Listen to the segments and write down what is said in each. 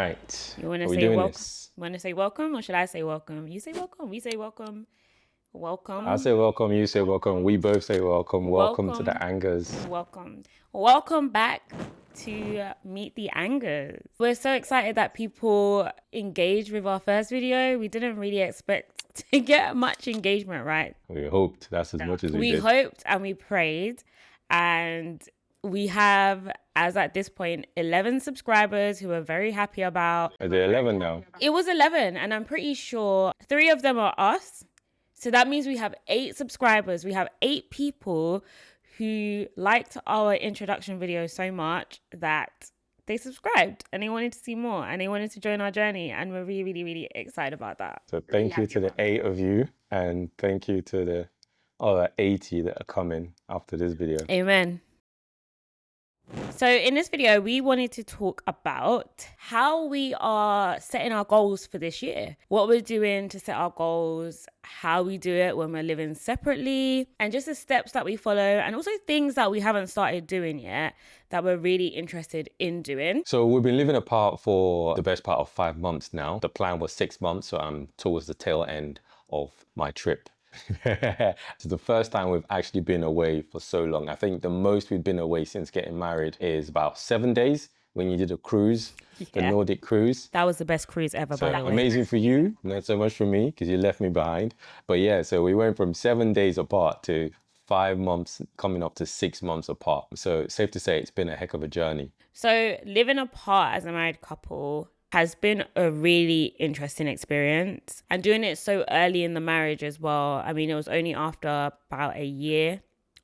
right. You want Are to we say doing welcome? this? Want to say welcome, or should I say welcome? You say welcome. We say welcome. I Welcome. say welcome, you say welcome, we both say welcome. Welcome to the Welcome. Angas. Welcome. Welcome back to Meet the Angas. We're so excited that people engaged with our first video. We didn't really expect to get much engagement, right? We hoped that's as much as we We did. hoped and we prayed, and we have, as at this point, 11 subscribers who are very happy about. Is it 11 now? It was 11, and I'm pretty sure 3 of them are us. So that means we have 8 subscribers. We have 8 people who liked our introduction video so much that they subscribed and they wanted to see more and they wanted to join our journey. And we're really, really, really excited about that. So thank you to the 8 of you, and thank you to the other 80 that are coming after this video. Amen. So in this video, we wanted to talk about how we are setting our goals for this year, what we're doing to set our goals, how we do it when we're living separately, and just the steps that we follow, and also things that we haven't started doing yet that we're really interested in doing. So we've been living apart for the best part of 5 months now. The plan was 6 months, so I'm towards the tail end of my trip. It's the first time we've actually been away for so long. I think the most we've been away since getting married is about 7 days when you did a cruise, the Nordic cruise. That was the best cruise ever, So by the way. amazing for you, not so much for me because you left me behind. But yeah, so we went from 7 days apart to 5 months, coming up to 6 months apart. So it's safe to say it's been a heck of a journey. So living apart as a married couple has been a really interesting experience, and doing it so early in the marriage as well. I mean, it was only after about a year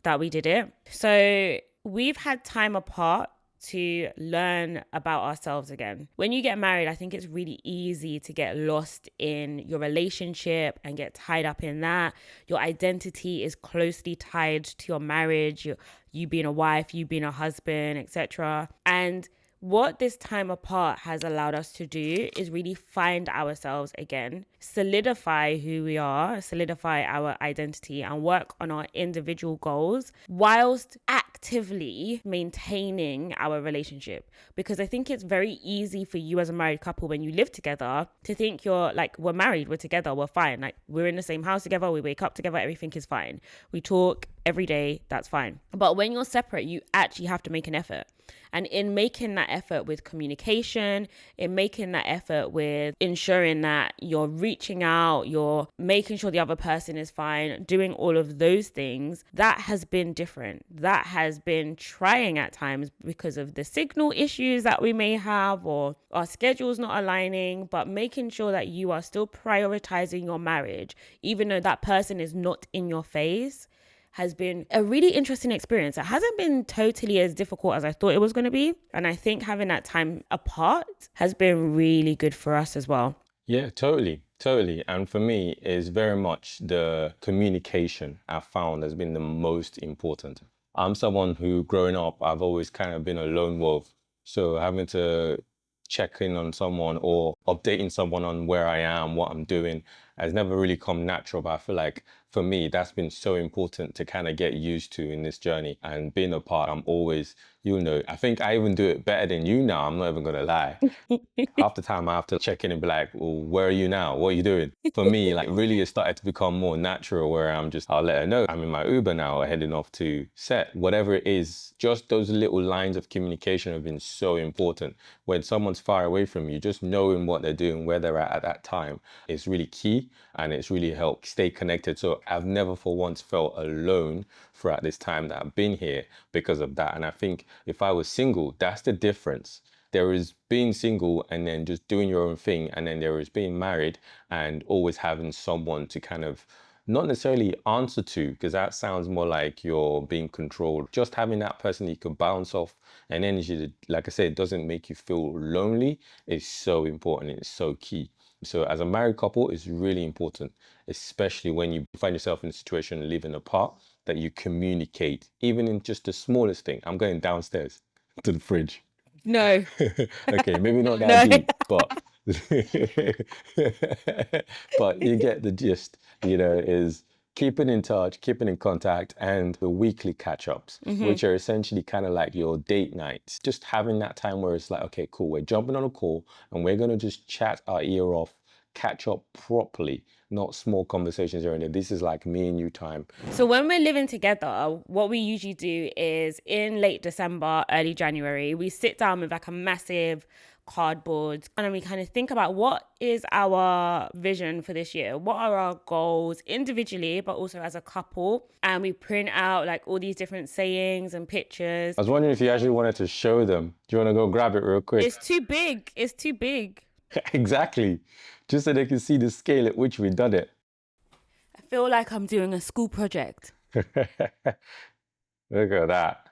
that we did it. So we've had time apart to learn about ourselves again. When you get married, I think it's really easy to get lost in your relationship and get tied up in that. Your identity is closely tied to your marriage, you being a wife, you being a husband, etc. And what this time apart has allowed us to do is really find ourselves again, solidify who we are, solidify our identity, and work on our individual goals whilst actively maintaining our relationship. Because I think it's very easy for you as a married couple, when you live together, to think you're like, we're married, we're together, we're fine. Like, we're in the same house together, we wake up together, everything is fine. We talk every day, that's fine. But when you're separate, you actually have to make an effort. And in making that effort with communication, in making that effort with ensuring that you're reaching out, you're making sure the other person is fine, doing all of those things, that has been different. That has been trying at times because of the signal issues that we may have, or our schedules not aligning, but making sure that you are still prioritizing your marriage, even though that person is not in your face, has been a really interesting experience. It hasn't been totally as difficult as I thought it was going to be. And I think having that time apart has been really good for us as well. Yeah, totally. And for me, it's very much the communication I've found has been the most important. I'm someone who, growing up, I've always kind of been a lone wolf. So having to check in on someone or updating someone on where I am, what I'm doing, has never really come natural. But I feel like for me, that's been so important to kind of get used to in this journey. And being apart, I'm always, I think I even do it better than you now. I'm not even going to lie. Half the time I have to check in and be like, well, where are you now? What are you doing? For me, like, really, it started to become more natural, where I'll let her know I'm in my Uber now, heading off to set. Whatever it is, just those little lines of communication have been so important. When someone's far away from you, just knowing what they're doing, where they're at that time, is really key, and it's really helped stay connected. So I've never for once felt alone throughout this time that I've been here because of that. And I think if I was single, that's the difference. There is being single and then just doing your own thing, and then there is being married and always having someone to kind of not necessarily answer to, because that sounds more like you're being controlled. Just having that person you can bounce off and energy that, like I said, doesn't make you feel lonely, is so important. It's so key. So as a married couple, it's really important, especially when you find yourself in a situation living apart, that you communicate, even in just the smallest thing. I'm going downstairs to the fridge. No. Okay, maybe not that deep, but but you get the gist, is keeping in touch, keeping in contact, and the weekly catch-ups, which are essentially kind of like your date nights. Just having that time where it's like, okay, cool, we're jumping on a call and we're going to just chat our ear off, catch up properly, not small conversations here and there. This is like me and you time. So when we're living together, what we usually do is in late December, early January, we sit down with like a massive cardboard and we kind of think about what is our vision for this year, what are our goals individually but also as a couple, and we print out like all these different sayings and pictures. I was wondering if you actually wanted to show them. Do you want to go grab it real quick? It's too big. Exactly, just so they can see the scale at which we've done it. I feel like I'm doing a school project. Look at that.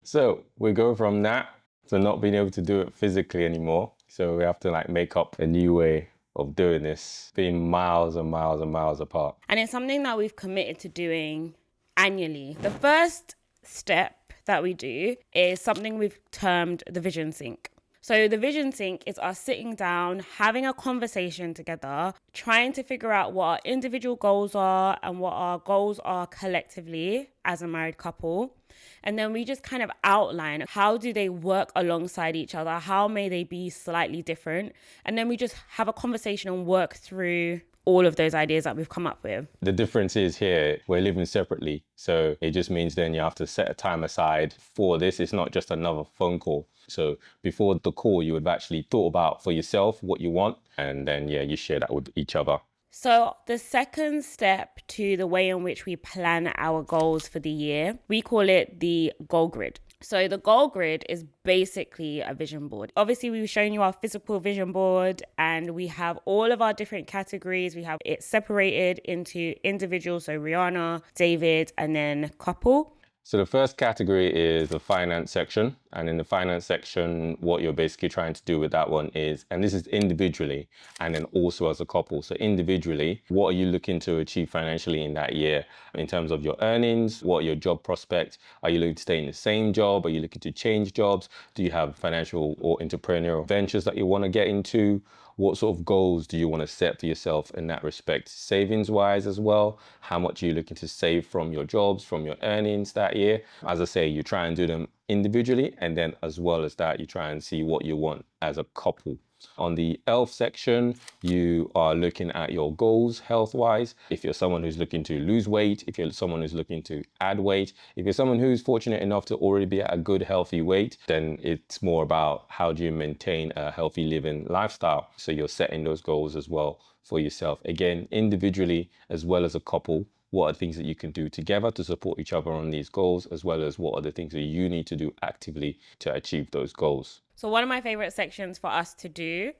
So we go from that to not being able to do it physically anymore. So we have to like make up a new way of doing this, being miles and miles and miles apart. And it's something that we've committed to doing annually. The first step that we do is something we've termed the vision sync. So the vision sync is us sitting down, having a conversation together, trying to figure out what our individual goals are and what our goals are collectively as a married couple. And then we just kind of outline how do they work alongside each other? How may they be slightly different? And then we just have a conversation and work through all of those ideas that we've come up with. The difference is here, we're living separately. So it just means then you have to set a time aside for this. It's not just another phone call. So before the call, you would have actually thought about for yourself what you want. And then, yeah, you share that with each other. So the second step to the way in which we plan our goals for the year, we call it the goal grid. So the goal grid is basically a vision board. Obviously, we've shown you our physical vision board and we have all of our different categories. We have it separated into individuals, so Rihanna, David, and then couple. So the first category is the finance section. And in the finance section, what you're basically trying to do with that one is, and this is individually and then also as a couple. So individually, what are you looking to achieve financially in that year in terms of your earnings? What are your job prospects? Are you looking to stay in the same job? Are you looking to change jobs? Do you have financial or entrepreneurial ventures that you want to get into? What sort of goals do you want to set for yourself in that respect? Savings wise as well. How much are you looking to save from your jobs, from your earnings that year? As I say, you try and do them individually, and then as well as that, you try and see what you want as a couple. On the health section, you are looking at your goals health-wise. If you're someone who's looking to lose weight, if you're someone who's looking to add weight, if you're someone who's fortunate enough to already be at a good healthy weight, then it's more about how do you maintain a healthy living lifestyle. So you're setting those goals as well for yourself. Again, individually as well as a couple. What are things that you can do together to support each other on these goals, as well as what are the things that you need to do actively to achieve those goals? So one of my favorite sections for us to do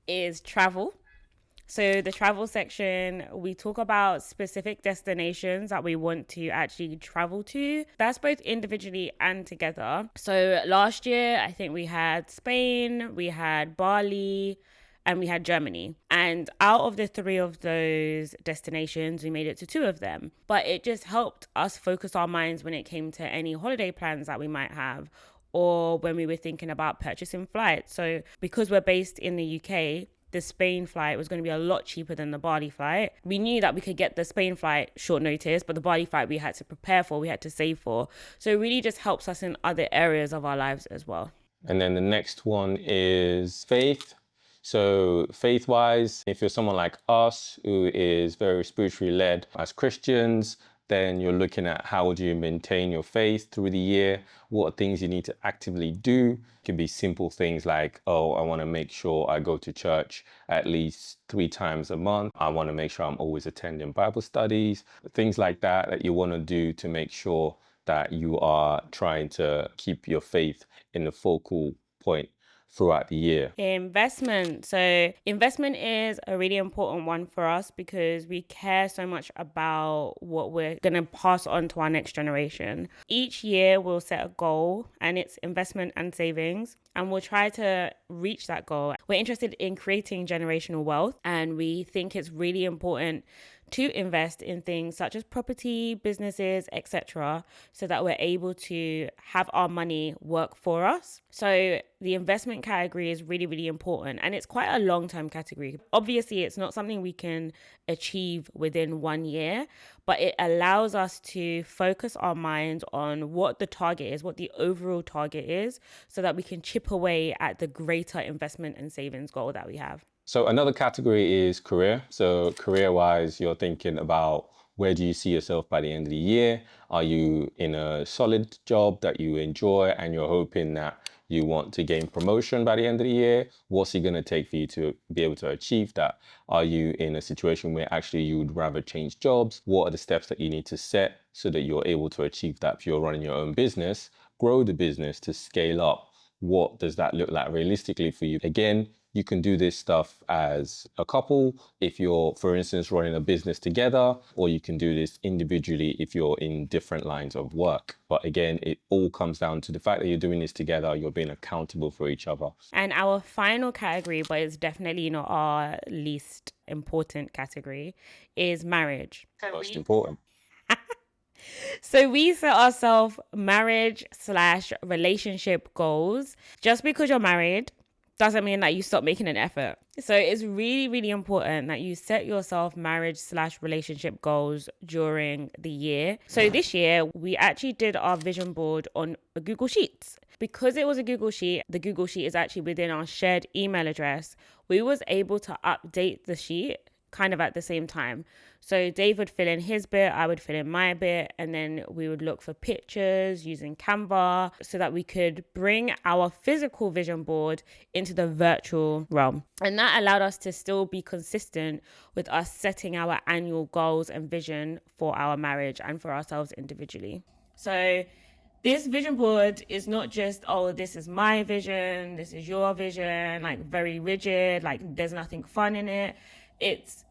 is travel. So the travel section, we talk about specific destinations that we want to actually travel to. That's both individually and together. So last year, I think we had Spain, we had Bali, and we had Germany. And out of the three of those destinations, we made it to two of them. But it just helped us focus our minds when it came to any holiday plans that we might have, or when we were thinking about purchasing flights. So because we're based in the UK, the Spain flight was going to be a lot cheaper than the Bali flight. We knew that we could get the Spain flight short notice, but the Bali flight we had to prepare for, we had to save for. So it really just helps us in other areas of our lives as well. And then the next one is faith. So faith-wise, if you're someone like us who is very spiritually led as Christians, then you're looking at how do you maintain your faith through the year? What are things you need to actively do? It can be simple things like, oh, I want to make sure I go to church at least 3 times a month. I want to make sure I'm always attending Bible studies, things like that that you want to do to make sure that you are trying to keep your faith in the focal point throughout the year. Investment. So investment is a really important one for us because we care so much about what we're going to pass on to our next generation. Each year we'll set a goal and it's investment and savings, and we'll try to reach that goal. We're interested in creating generational wealth, and we think it's really important to invest in things such as property, businesses, etc., so that we're able to have our money work for us. So the investment category is really, really important, and it's quite a long-term category. Obviously, it's not something we can achieve within 1 year, but it allows us to focus our minds on what the target is, what the overall target is, so that we can chip away at the greater investment and savings goal that we have. So another category is career. So career-wise, you're thinking about where do you see yourself by the end of the year? Are you in a solid job that you enjoy and you're hoping that you want to gain promotion by the end of the year? What's it going to take for you to be able to achieve that? Are you in a situation where actually you would rather change jobs? What are the steps that you need to set so that you're able to achieve that? If you're running your own business, grow the business to scale up. What does that look like realistically for you? Again, you can do this stuff as a couple if you're, for instance, running a business together, or you can do this individually if you're in different lines of work. But again, it all comes down to the fact that you're doing this together, you're being accountable for each other. And our final category, but it's definitely not our least important category, is marriage. Most important. So we set ourselves marriage/relationship goals. Just because you're married doesn't mean that you stop making an effort. So it's really, really important that you set yourself marriage/relationship goals during the year. So this year, we actually did our vision board on a Google Sheets. Because it was a Google Sheet, the Google Sheet is actually within our shared email address. We was able to update the sheet kind of at the same time. So Dave would fill in his bit, I would fill in my bit, and then we would look for pictures using Canva so that we could bring our physical vision board into the virtual realm. And that allowed us to still be consistent with us setting our annual goals and vision for our marriage and for ourselves individually. So this vision board is not just, oh, this is my vision, this is your vision, like very rigid, like there's nothing fun in it. It's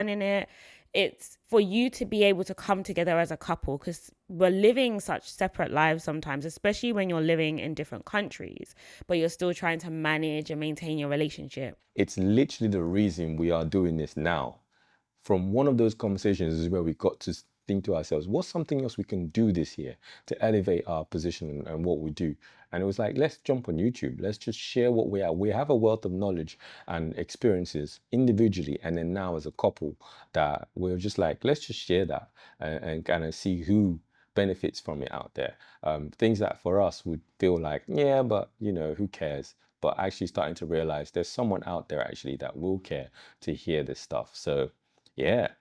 for you to be able to come together as a couple, because we're living such separate lives sometimes, especially when you're living in different countries, but you're still trying to manage and maintain your relationship. It's literally the reason we are doing this now. From one of those conversations is where we got to think to ourselves, what's something else we can do this year to elevate our position and what we do? And it was like, let's jump on YouTube. Let's just share what we are. We have a wealth of knowledge and experiences individually, and then now as a couple, that we're just like, let's just share that and kind of see who benefits from it out there. Things that for us would feel like, yeah, but you know, who cares? But actually starting to realize there's someone out there actually that will care to hear this stuff. So yeah,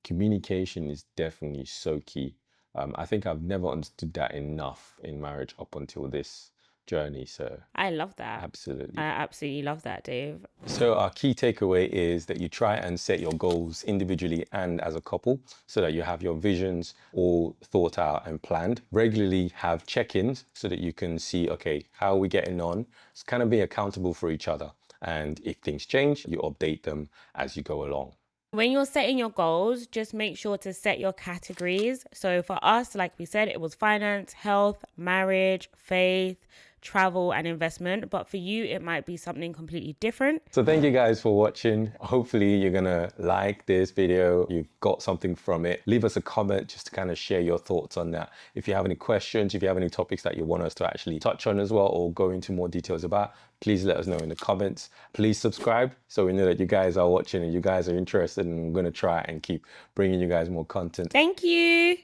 communication is definitely so key. I think I've never understood that enough in marriage up until this journey. So I love that. absolutely. I absolutely love that, Dave. So our key takeaway is that you try and set your goals individually and as a couple so that you have your visions all thought out and planned. Regularly have check-ins so that you can see, okay, how are we getting on? It's kind of be accountable for each other. And if things change, you update them as you go along. When you're setting your goals, just make sure to set your categories. So for us, like we said, it was finance, health, marriage, faith, travel, and investment. But for you, it might be something completely different. So thank you guys for watching. Hopefully you're gonna like this video. You've got something from it. Leave us a comment just to kind of share your thoughts on that. If you have any questions, if you have any topics that you want us to actually touch on as well or go into more details about, please let us know in the comments. Please subscribe so we know that you guys are watching and you guys are interested, and we're gonna try and keep bringing you guys more content. Thank you.